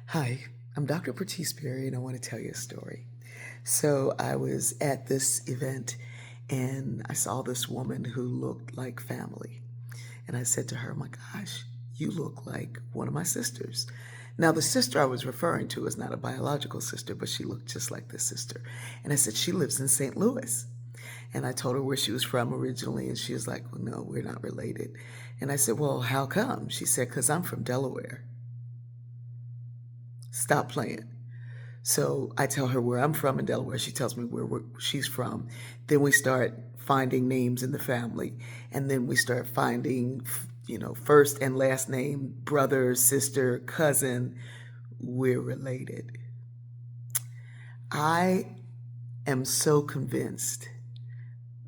Hi, I'm Dr. Bertice Perry, and I want to tell you a story. So, I was at this event and I saw this woman who looked like family. And I said to her, "Oh my gosh, you look like one of my sisters." Now, the sister I was referring to is not a biological sister, but she looked just like this sister. And I said, "She lives in St. Louis." And I told her where she was from originally, and she was like, "Well, no, we're not related." And I said, "Well, how come?" She said, "Because I'm from Delaware." Stop playing. So I tell her where I'm from in Delaware. She tells me where she's from. Then we start finding names in the family. And then we start finding, first and last name, brother, sister, cousin. We're related. I am so convinced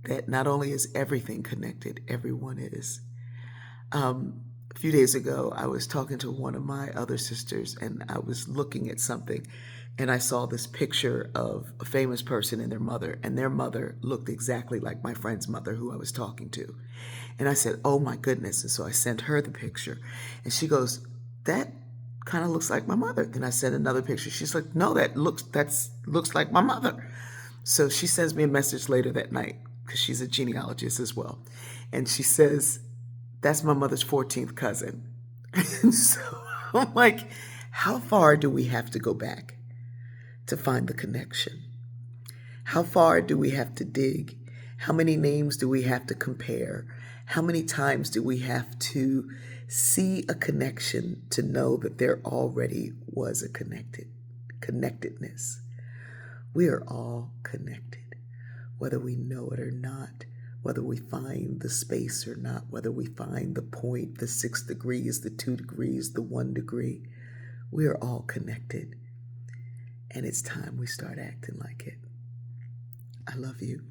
that not only is everything connected, everyone is. A few days ago, I was talking to one of my other sisters and I was looking at something and I saw this picture of a famous person and their mother looked exactly like my friend's mother who I was talking to. And I said, "Oh my goodness." And so I sent her the picture and she goes, "That kind of looks like my mother." Then I sent another picture. She's like, "No, looks like my mother." So she sends me a message later that night because she's a genealogist as well. And she says, "That's my mother's 14th cousin." And so I'm like, how far do we have to go back to find the connection? How far do we have to dig? How many names do we have to compare? How many times do we have to see a connection to know that there already was a connectedness? We are all connected, whether we know it or not, whether we find the space or not, whether we find the point, the 6 degrees, the 2 degrees, the 1 degree. We are all connected, and it's time we start acting like it. I love you.